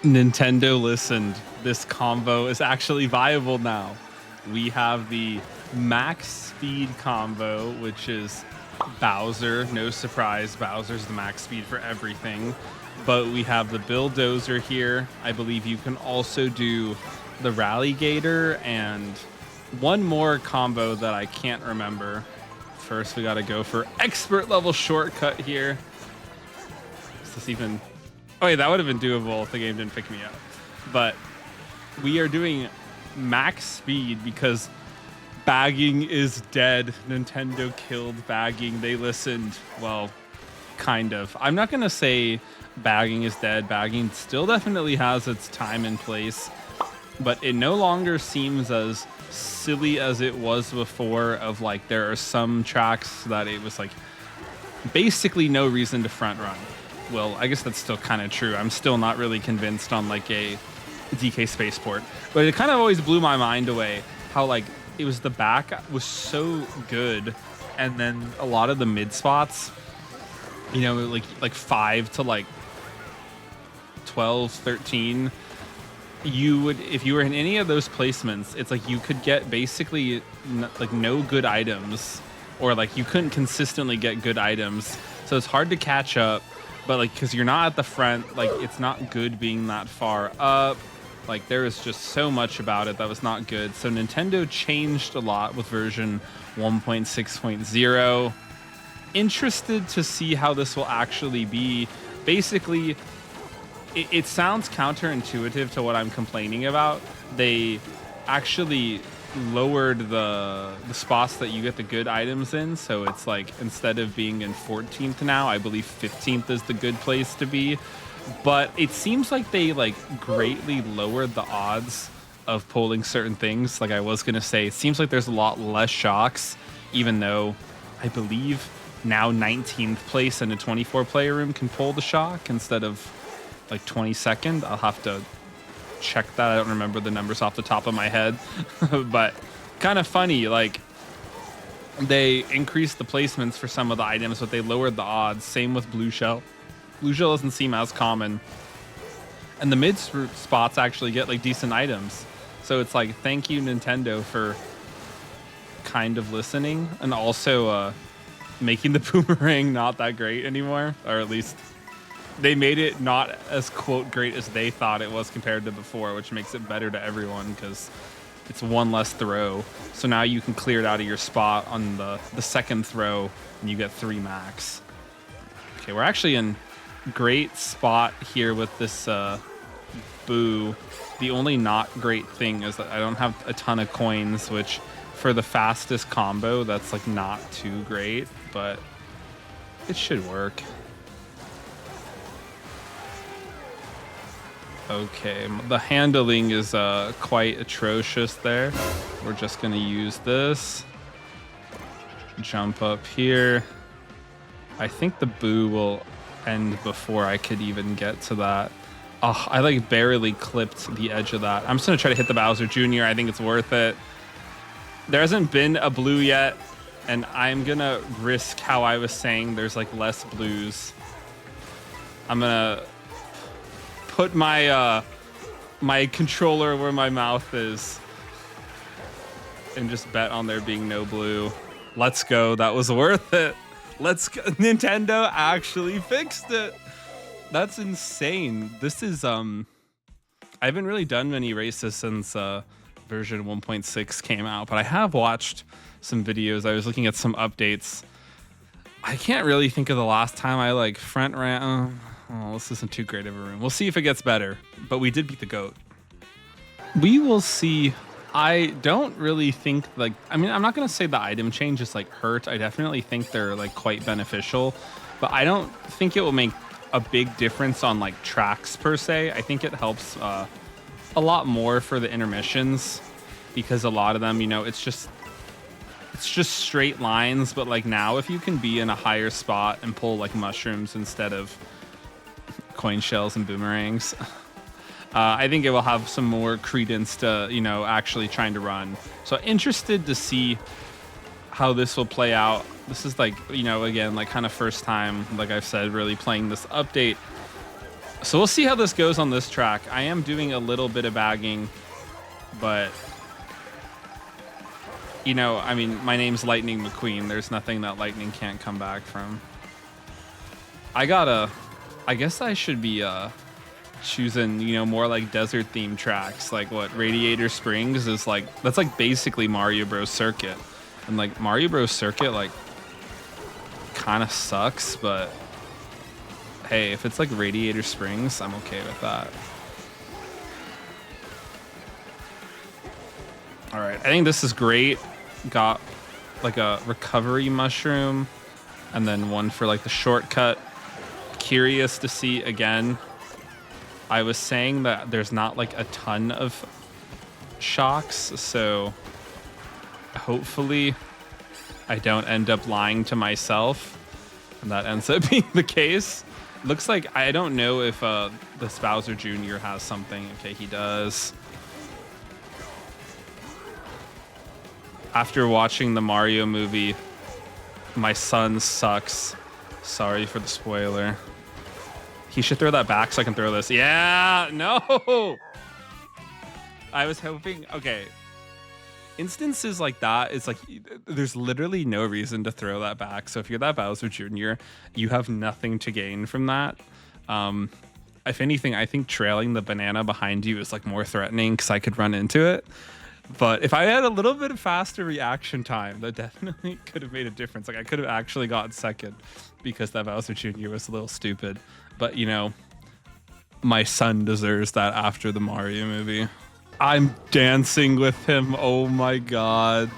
Nintendo listened. This combo is actually viable now. We have the max speed combo, which is Bowser. No surprise, Bowser's the max speed for everything. But we have the Billdozer here. I believe you can also do the Rallygator and one more combo that I can't remember. First, we got to go for expert level shortcut here. Is this even... Oh, yeah, that would have been doable if the game didn't pick me up. But we are doing max speed because bagging is dead. Nintendo killed bagging. They listened. Well, kind of. I'm not going to say bagging is dead. Bagging still definitely has its time and place. But it no longer seems as silly as it was before of like there are some tracks that it was like basically no reason to front run. Well, I guess that's still kind of true. I'm still not really convinced on like a DK Spaceport, but it kind of always blew my mind away how like it was the back was so good, and then a lot of the mid spots, you know, like 5 to like 12, 13, you would, if you were in any of those placements, it's like you could get basically like no good items, or like you couldn't consistently get good items, so it's hard to catch up. But like, because you're not at the front, like it's not good being that far up. Like there is just so much about it that was not good. So Nintendo changed a lot with version 1.6.0. Interested to see how this will actually be. Basically, it sounds counterintuitive to what I'm complaining about. They actually lowered the spots that you get the good items in, so it's like instead of being in 14th now, I believe 15th is the good place to be. But it seems like they like greatly lowered the odds of pulling certain things. Like I was gonna say, it seems like there's a lot less shocks, even though I believe now 19th place in a 24 player room can pull the shock instead of like 22nd. I'll have to check that. I don't remember the numbers off the top of my head. But kind of funny, like they increased the placements for some of the items, but they lowered the odds. Same with Blue Shell. Blue Shell doesn't seem as common, and the mid spots actually get like decent items. So it's like, thank you Nintendo for kind of listening, and also making the boomerang not that great anymore, or at least they made it not as quote great as they thought it was compared to before, which makes it better to everyone because it's one less throw. So now you can clear it out of your spot on the second throw and you get 3 max. Okay, we're actually in great spot here with this boo. The only not great thing is that I don't have a ton of coins, which for the fastest combo, that's like not too great, but it should work. Okay, the handling is quite atrocious there. We're just gonna use this. Jump up here. I think the boo will end before I could even get to that. Oh, I like barely clipped the edge of that. I'm just gonna try to hit the Bowser Jr. I think it's worth it. There hasn't been a blue yet, and I'm gonna risk how I was saying there's like less blues. I'm gonna put my my controller where my mouth is and just bet on there being no blue. Let's go. That was worth it. Let's go. Nintendo actually fixed it. That's insane. This is I haven't really done many races since version 1.6 came out, but I have watched some videos. I was looking at some updates. I can't really think of the last time I like front ran. Oh, this isn't too great of a room. We'll see if it gets better, but we did beat the GOAT. We will see. I don't really think like, I mean, I'm not going to say the item changes like hurt. I definitely think they're like quite beneficial, but I don't think it will make a big difference on like tracks per se. I think it helps a lot more for the intermissions because a lot of them, you know, it's just straight lines. But like now, if you can be in a higher spot and pull like mushrooms instead of coin shells and boomerangs, I think it will have some more credence to, you know, actually trying to run. So interested to see how this will play out. This is like, you know, again, like kind of first time, like I've said, really playing this update. So we'll see how this goes on this track. I am doing a little bit of bagging, but you know, I mean, my name's Lightning McQueen. There's nothing that Lightning can't come back from. I guess I should be choosing, you know, more like desert themed tracks. Like what Radiator Springs is like, that's like basically Mario Bros. Circuit. And like Mario Bros. Circuit like kind of sucks, but hey, if it's like Radiator Springs, I'm okay with that. All right, I think this is great. Got like a recovery mushroom and then one for like the shortcut. Curious to see again. I was saying that there's not like a ton of shocks, so hopefully I don't end up lying to myself and that ends up being the case. Looks like, I don't know if this Bowser Jr. has something. Okay, he does. After watching the Mario movie, my son sucks. Sorry for the spoiler. He should throw that back so I can throw this. Yeah, no. I was hoping, okay. Instances like that, it's like, there's literally no reason to throw that back. So if you're that Bowser Jr., you have nothing to gain from that. If anything, I think trailing the banana behind you is like more threatening because I could run into it. But if I had a little bit of faster reaction time, that definitely could have made a difference. Like I could have actually gotten second because that Bowser Jr. was a little stupid. But you know, my son deserves that after the Mario movie. I'm dancing with him. Oh my God.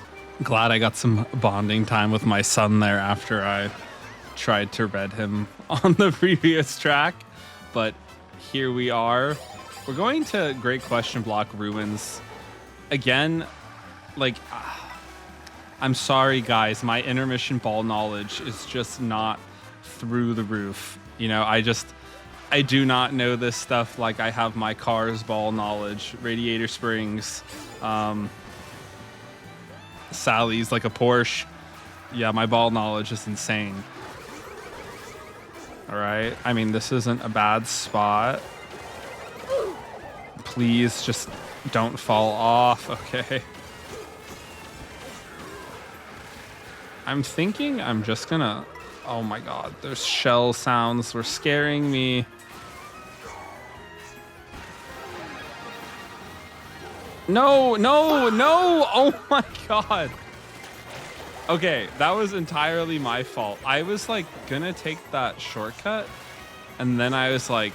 Glad I got some bonding time with my son there after I tried to red him on the previous track. But here we are. We're going to Great Question Block Ruins. Again, like, I'm sorry, guys. My intermission ball knowledge is just not through the roof. You know, I do not know this stuff like I have my Cars ball knowledge. Radiator Springs, Sally's like a Porsche. Yeah, my ball knowledge is insane. All right. I mean, this isn't a bad spot. Please just don't fall off. Okay. I'm thinking I'm just gonna... Oh my God, there's shell sounds were scaring me. No, no, no! Oh my God. Okay, that was entirely my fault. I was like gonna take that shortcut and then I was like,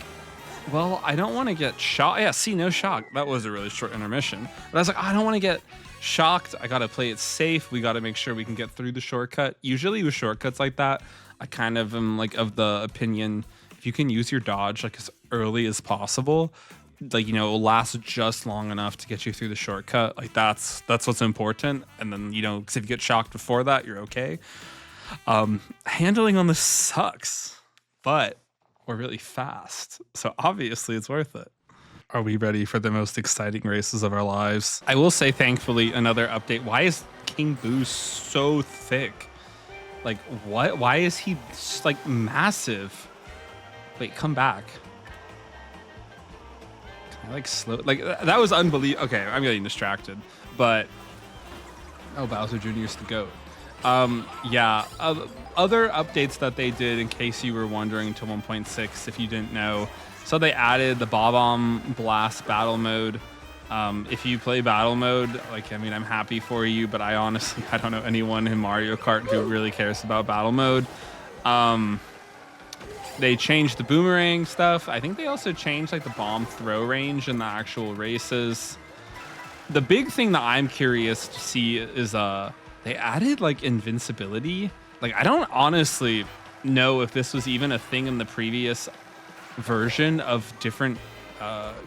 well, I don't want to get shocked. Yeah, see, no shock. That was a really short intermission. But I was like, I don't want to get shocked. I got to play it safe. We got to make sure we can get through the shortcut. Usually with shortcuts like that, I kind of am like of the opinion, if you can use your dodge like as early as possible, like, you know, it'll last just long enough to get you through the shortcut. Like that's what's important. And then, you know, because if you get shocked before that, you're okay. Handling on this sucks, but we're really fast, so obviously it's worth it. Are we ready for the most exciting races of our lives? I will say, thankfully, another update. Why is King Boo so thick? Like, what? Why is he just, like, massive? Wait, come back. Can I, like, slow? Like, that was unbelievable. Okay, I'm getting distracted. But, oh, Bowser Jr. is the GOAT. Yeah, other updates that they did, in case you were wondering, to 1.6, if you didn't know. So they added the Bob-omb Blast battle mode. If you play battle mode, like, I mean, I'm happy for you, but I honestly don't know anyone in Mario Kart who really cares about battle mode. They changed the boomerang stuff. I think they also changed like the bomb throw range in the actual races. The big thing that I'm curious to see is they added like invincibility. Like, I don't honestly know if this was even a thing in the previous version of different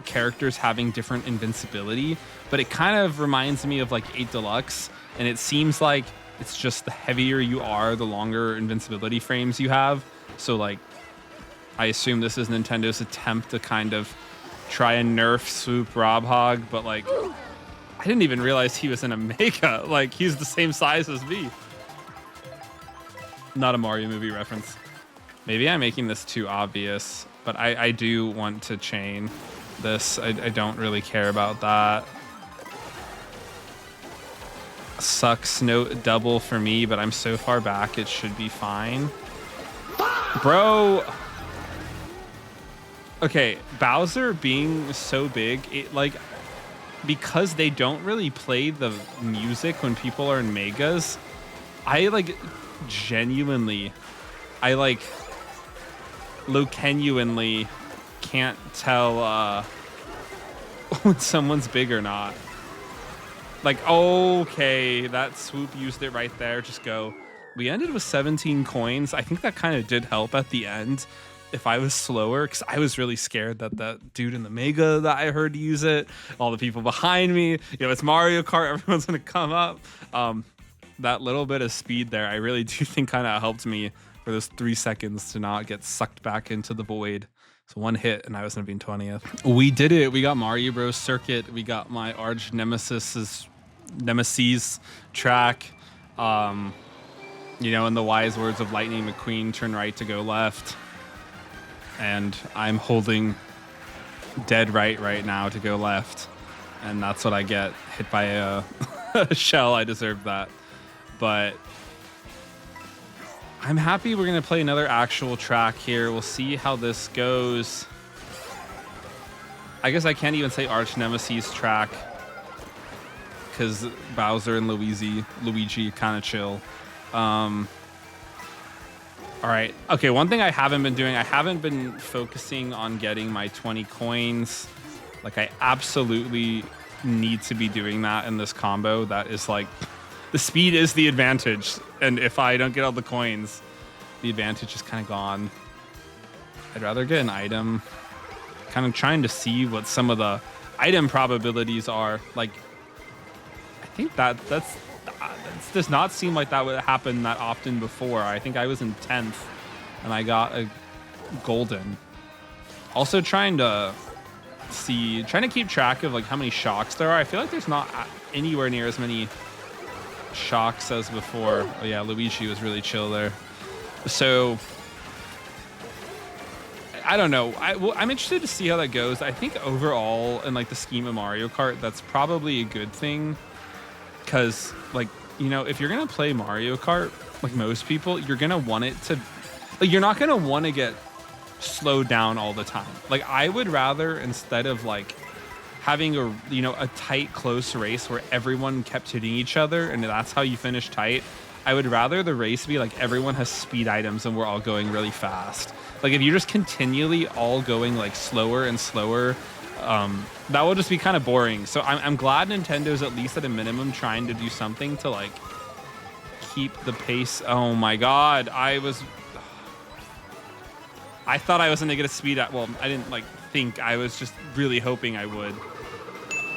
characters having different invincibility, but it kind of reminds me of like 8 Deluxe, and it seems like it's just the heavier you are, the longer invincibility frames you have. So like, I assume this is Nintendo's attempt to kind of try and nerf Swoop Rob Hog, but like, I didn't even realize he was in a Mega. Like, he's the same size as me. Not a Mario movie reference. Maybe I'm making this too obvious, but but I do want to chain this. I don't really care about that. Sucks, no double for me, but I'm so far back it should be fine. Bro. Okay, Bowser being so big, it like, because they don't really play the music when people are in Megas, I like genuinely, I like low-genuinely can't tell when someone's big or not. Like, okay, that swoop used it right there. Just go. We ended with 17 coins. I think that kind of did help at the end. If I was slower, because I was really scared that that dude in the Mega that I heard use it, all the people behind me, it's Mario Kart, everyone's gonna come up. That little bit of speed there, I really do think kind of helped me for those 3 seconds to not get sucked back into the void. So one hit and I was gonna be in 20th. We did it. We got Mario Bros. Circuit. We got my arch nemesis track. In the wise words of Lightning McQueen, turn right to go left. And I'm holding dead right now to go left. And that's what I get. Hit by a shell. I deserve that. But I'm happy we're going to play another actual track here. We'll see how this goes. I guess I can't even say arch nemesis track, because Bowser and Luigi kind of chill. All right. Okay, one thing I haven't been doing, I haven't been focusing on getting my 20 coins. Like, I absolutely need to be doing that in this combo. That is like, the speed is the advantage. And if I don't get all the coins, the advantage is kind of gone. I'd rather get an item. Kind of trying to see what some of the item probabilities are. Like, I think that does not seem like that would happen that often before. I think I was in 10th and I got a golden. Also trying to keep track of like how many shocks there are. I feel like there's not anywhere near as many shocks as before. Oh yeah, Luigi was really chill there. So I don't know. I'm interested to see how that goes. I think overall in like the scheme of Mario Kart, that's probably a good thing. Because, like, if you're going to play Mario Kart, like most people, you're going to want it to... Like, you're not going to want to get slowed down all the time. Like, I would rather, instead of, like, having a tight, close race where everyone kept hitting each other and that's how you finish tight, I would rather the race be, like, everyone has speed items and we're all going really fast. Like, if you're just continually all going, like, slower and slower... that will just be kind of boring. So I'm glad Nintendo's at least at a minimum trying to do something to like keep the pace. Oh my god, I thought I was gonna get a speed at, well, I didn't like think, I was just really hoping I would.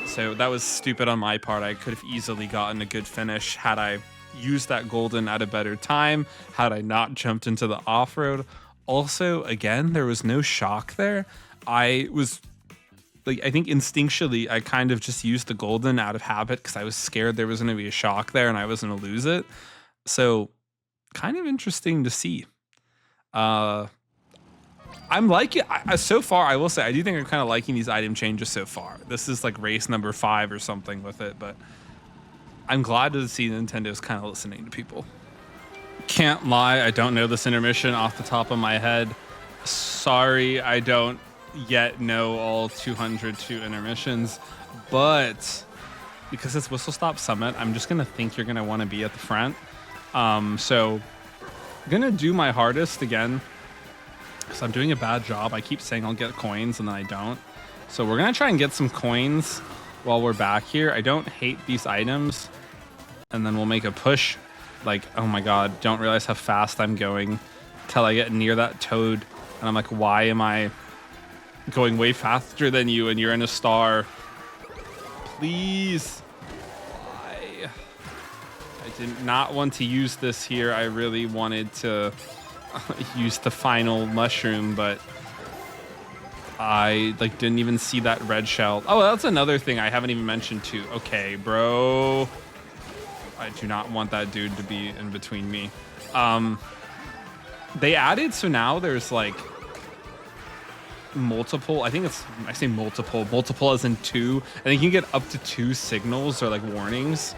So that was stupid on my part. I could have easily gotten a good finish had I used that golden at a better time, had I not jumped into the off-road. Also, again, there was no shock there. I think instinctually, I kind of just used the golden out of habit because I was scared there was going to be a shock there and I was going to lose it. So kind of interesting to see. I'm liking so far. I will say, I do think I'm kind of liking these item changes so far. This is like race number 5 or something with it, but I'm glad to see Nintendo's kind of listening to people. Can't lie, I don't know this intermission off the top of my head. Sorry, I don't yet know all 202 intermissions, but because it's Whistle Stop Summit, I'm just gonna think you're gonna want to be at the front. So I'm gonna do my hardest again because I'm doing a bad job. I keep saying I'll get coins and then I don't. So we're gonna try and get some coins while we're back here. I don't hate these items, and then we'll make a push. Like, oh my god, don't realize how fast I'm going till I get near that toad, and I'm like, why am I going way faster than you and you're in a star? Please. Why? I did not want to use this here. I really wanted to use the final mushroom, but I like didn't even see that red shell. Oh, that's another thing I haven't even mentioned too. Okay, bro. I do not want that dude to be in between me. They added, so now there's like multiple. I think it's, I say multiple as in two. I think you can get up to 2 signals or like warnings.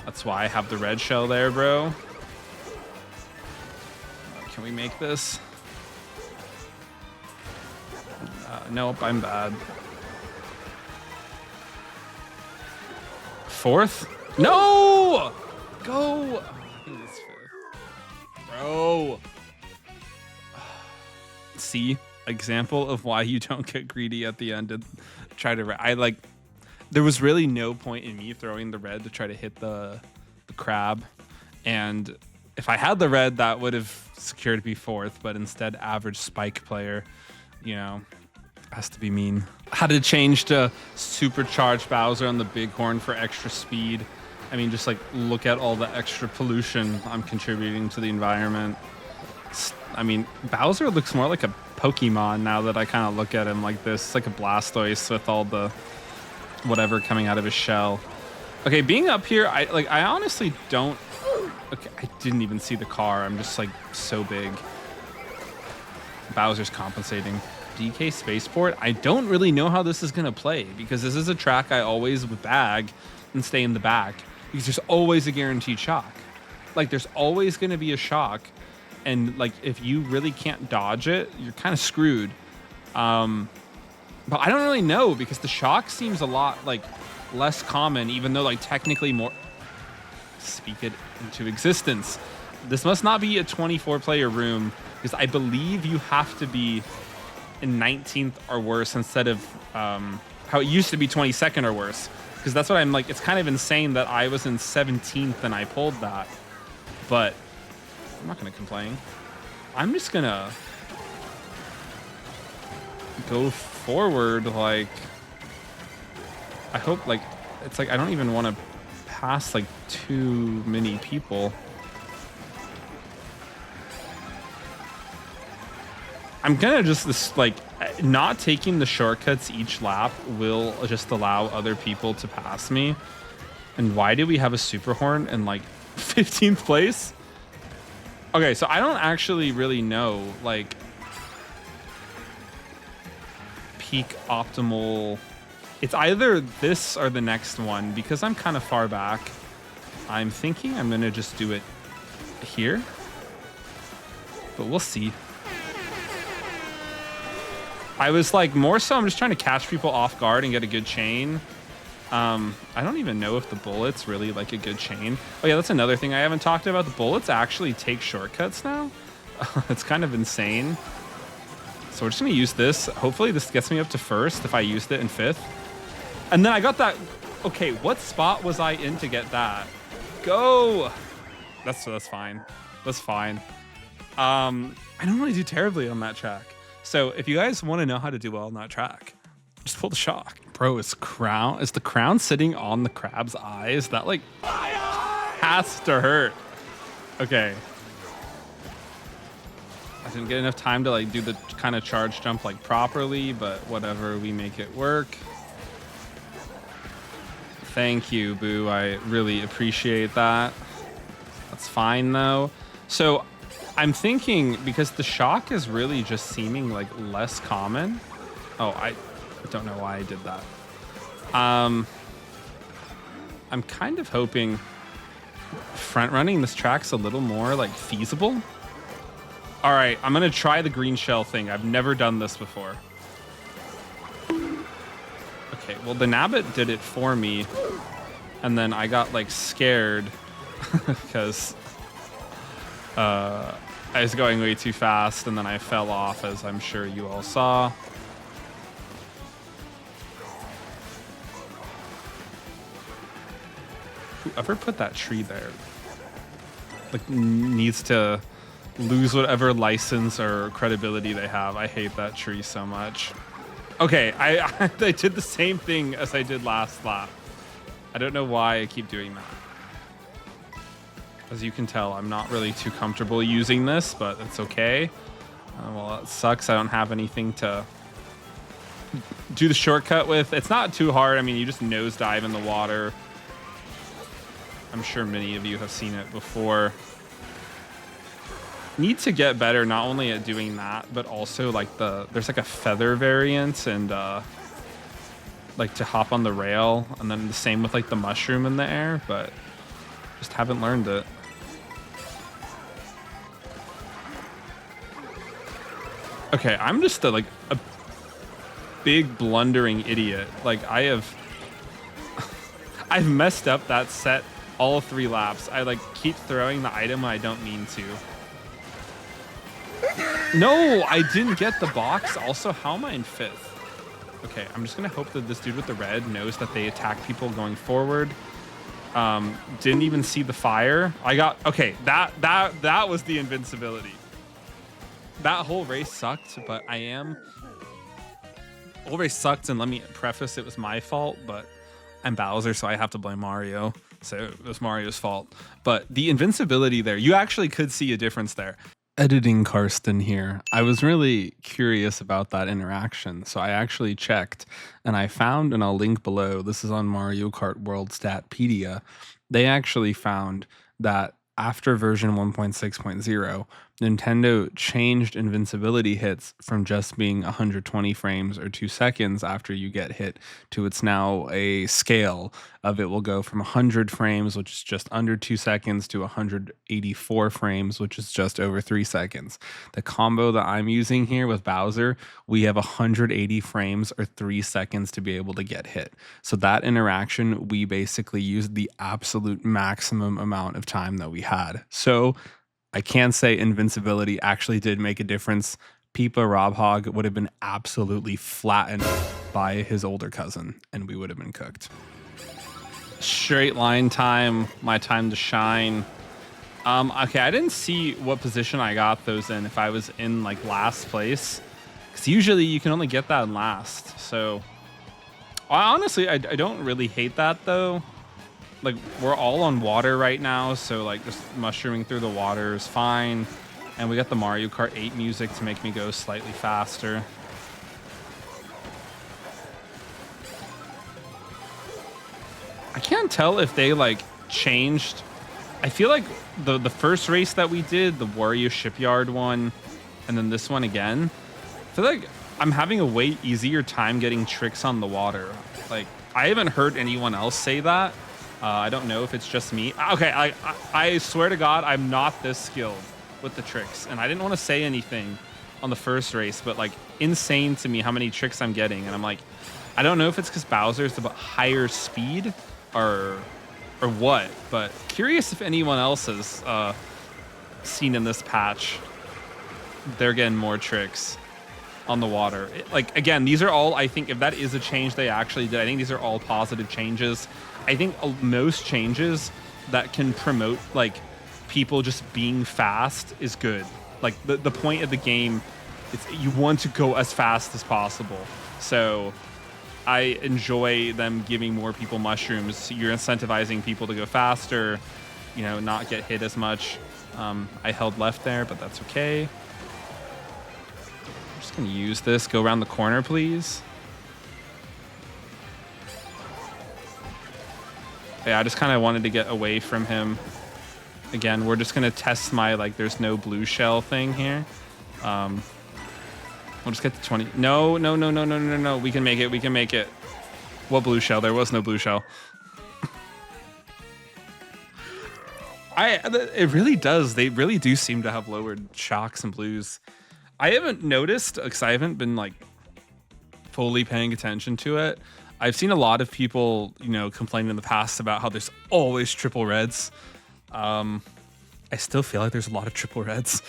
That's why I have the red shell there, bro. Can we make this? Nope, I'm bad. 4th? No! Go! Oh, I think it's 5th. Bro. See? Example of why you don't get greedy at the end and try to... there was really no point in me throwing the red to try to hit the crab. And if I had the red, that would have secured me 4th. But instead, average spike player, you know, has to be mean. How to change to supercharged Bowser on the Bighorn for extra speed. I mean, just like look at all the extra pollution I'm contributing to the environment. I mean, Bowser looks more like a Pokemon now that I kind of look at him like this. It's like a Blastoise with all the whatever coming out of his shell. Okay, being up here, I honestly don't... Okay, I didn't even see the car. I'm just like so big. Bowser's compensating. DK Spaceport, I don't really know how this is going to play because this is a track I always would bag and stay in the back because there's always a guaranteed shock. Like there's always going to be a shock. And like, if you really can't dodge it, you're kind of screwed. But I don't really know because the shock seems a lot like less common, even though like technically more... Speak it into existence. This must not be a 24-player room because I believe you have to be in 19th or worse instead of how it used to be 22nd or worse. Because that's what I'm like, it's kind of insane that I was in 17th and I pulled that. But I'm not going to complain. I'm just going to go forward. Like, I hope like, it's like, I don't even want to pass like too many people. I'm gonna just like not taking the shortcuts each lap will just allow other people to pass me. And why do we have a super horn in like 15th place? Okay, so I don't actually really know like peak optimal. It's either this or the next one because I'm kind of far back. I'm thinking I'm gonna just do it here, but we'll see. I was like, more so I'm just trying to catch people off guard and get a good chain. I don't even know if the bullets really like a good chain. Oh yeah, that's another thing I haven't talked about. The bullets actually take shortcuts now. It's kind of insane. So we're just gonna use this. Hopefully this gets me up to 1st if I used it in 5th. And then I got that. Okay, what spot was I in to get that? Go! That's fine. That's fine. I don't really do terribly on that track. So if you guys want to know how to do well on that track, just pull the shock. Bro, is the crown sitting on the crab's eyes? That like has to hurt. Okay. I didn't get enough time to like do the kind of charge jump like properly, but whatever, we make it work. Thank you, Boo. I really appreciate that. That's fine though. So I'm thinking because the shock is really just seeming like less common. Oh, I don't know why I did that. I'm kind of hoping front running this track's a little more like feasible. All right, I'm gonna try the green shell thing. I've never done this before. Okay, well the Nabbit did it for me, and then I got like scared because I was going way too fast, and then I fell off, as I'm sure you all saw. Whoever put that tree there like needs to lose whatever license or credibility they have. I hate that tree so much. Okay, I did the same thing as I did last lap. I don't know why I keep doing that. As you can tell, I'm not really too comfortable using this, but it's okay. Well, it sucks. I don't have anything to do the shortcut with. It's not too hard. I mean, you just nosedive in the water. I'm sure many of you have seen it before. need to get better not only at doing that, but also like there's like a feather variant and like to hop on the rail, and then the same with like the mushroom in the air, but just haven't learned it. Okay, I'm just a big blundering idiot. Like I've messed up that set all 3 laps. I like keep throwing the item I don't mean to. No, I didn't get the box. Also, how am I in 5th? Okay, I'm just gonna hope that this dude with the red knows that they attack people going forward. Didn't even see the fire. I got, okay, that was the invincibility. That whole race sucked, but whole race sucked, and let me preface, it was my fault, but I'm Bowser, so I have to blame Mario. So it was Mario's fault. But the invincibility there, you actually could see a difference there. Editing Karsten here. I was really curious about that interaction, so I actually checked, and I found, and I'll link below, this is on Mario Kart World Statpedia, they actually found that after version 1.6.0, Nintendo changed invincibility hits from just being 120 frames or 2 seconds after you get hit to it's now a scale of it will go from 100 frames, which is just under 2 seconds, to 184 frames, which is just over 3 seconds. The combo that I'm using here with Bowser, we have 180 frames or 3 seconds to be able to get hit. So that interaction, we basically used the absolute maximum amount of time that we had. So I can say invincibility actually did make a difference. Peepa Robhog would have been absolutely flattened by his older cousin, and we would have been cooked. Straight line time, my time to shine. Okay, I didn't see what position I got those in, if I was in like last place, because usually you can only get that in last. So honestly, I don't really hate that though. Like, we're all on water right now, so like just mushrooming through the water is fine. And we got the Mario Kart 8 music to make me go slightly faster. I can't tell if they like changed. I feel like the first race that we did, the Wario Shipyard one, and then this one again, I feel like I'm having a way easier time getting tricks on the water. Like, I haven't heard anyone else say that. I don't know if it's just me. Okay, I swear to God, I'm not this skilled with the tricks. And I didn't want to say anything on the first race, but like insane to me how many tricks I'm getting. And I'm like, I don't know if it's because Bowser's about higher speed or what, but curious if anyone else has seen in this patch, they're getting more tricks on the water. Like, again, these are all, I think if that is a change they actually did, I think these are all positive changes. I think most changes that can promote like people just being fast is good. Like the point of the game is you want to go as fast as possible. So I enjoy them giving more people mushrooms. You're incentivizing people to go faster, you know, not get hit as much. I held left there, but that's okay. I'm just gonna use this. Go around the corner, please. Yeah, I just kind of wanted to get away from him. Again, we're just going to test my, like, there's no blue shell thing here. We'll just get to 20. No. We can make it. We can make it. What blue shell? There was no blue shell. It really does. They really do seem to have lowered shocks and blues. I haven't noticed, because I haven't been, like, fully paying attention to it. I've seen a lot of people, you know, complain in the past about how there's always triple reds. I still feel like there's a lot of triple reds.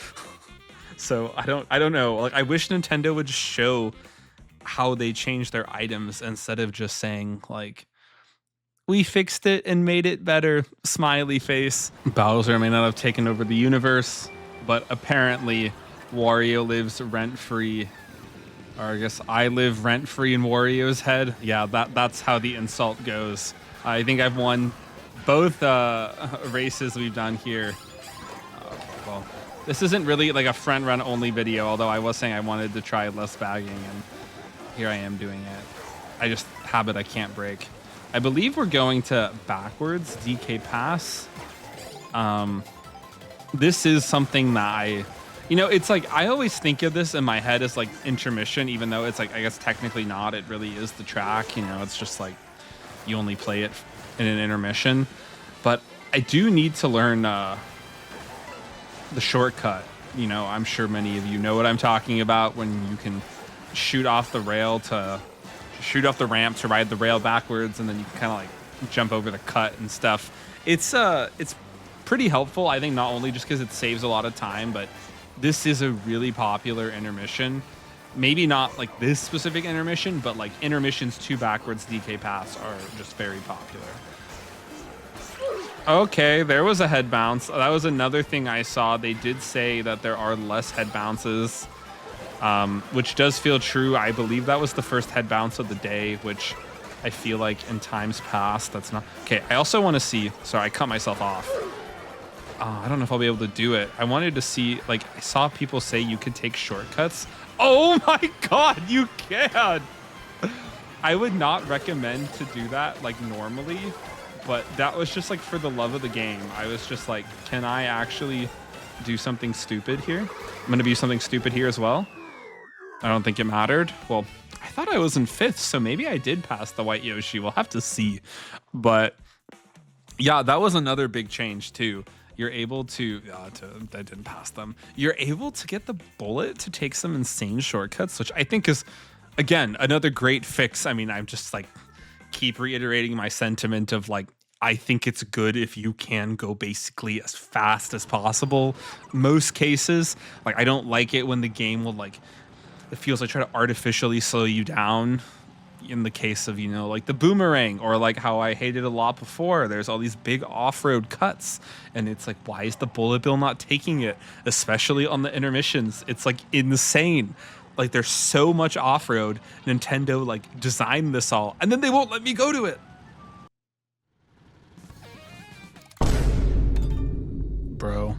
So I don't know. Like, I wish Nintendo would just show how they change their items instead of just saying like, we fixed it and made it better, smiley face. Bowser may not have taken over the universe, but apparently Wario lives rent-free. Or I guess I live rent-free in Wario's head. Yeah, that's how the insult goes. I think I've won both races we've done here. Well, this isn't really like a front run only video, although I was saying I wanted to try less bagging, and here I am doing it. I just habit I can't break. I believe we're going to backwards DK pass. This is something that You know, it's like I always think of this in my head as like intermission, even though it's like I guess technically not. It really is the track. You know, it's just like you only play it in an intermission. But I do need to learn the shortcut. You know, I'm sure many of you know what I'm talking about when you can shoot off the rail to shoot off the ramp to ride the rail backwards, and then you can kind of like jump over the cut and stuff. It's pretty helpful, I think, not only just because it saves a lot of time, but this is a really popular intermission. Maybe not like this specific intermission, but like intermissions to backwards DK paths are just very popular. Okay, there was a head bounce. That was another thing I saw. They did say that there are less head bounces, which does feel true. I believe that was the first head bounce of the day, which I feel like in times past, that's not... Okay, I also want to see... Sorry, I cut myself off. I don't know if I'll be able to do it. I wanted to see... Like, I saw people say you could take shortcuts. Oh my god, you can! I would not recommend to do that, like, normally. But that was just like for the love of the game. I was just like, can I actually do something stupid here? I'm going to do something stupid here as well. I don't think it mattered. Well, I thought I was in 5th, so maybe I did pass the white Yoshi. We'll have to see. But yeah, that was another big change too. You're able to, I didn't pass them. You're able to get the bullet to take some insane shortcuts, which I think is, again, another great fix. I mean, I'm just like, keep reiterating my sentiment of like, I think it's good if you can go basically as fast as possible. Most cases, like I don't like it when the game will like, it feels like try to artificially slow you down in the case of, you know, like the boomerang, or like how I hated a lot before. There's all these big off-road cuts and it's like, why is the bullet bill not taking it? Especially on the intermissions. It's like insane. Like there's so much off-road. Nintendo like designed this all and then they won't let me go to it. Bro.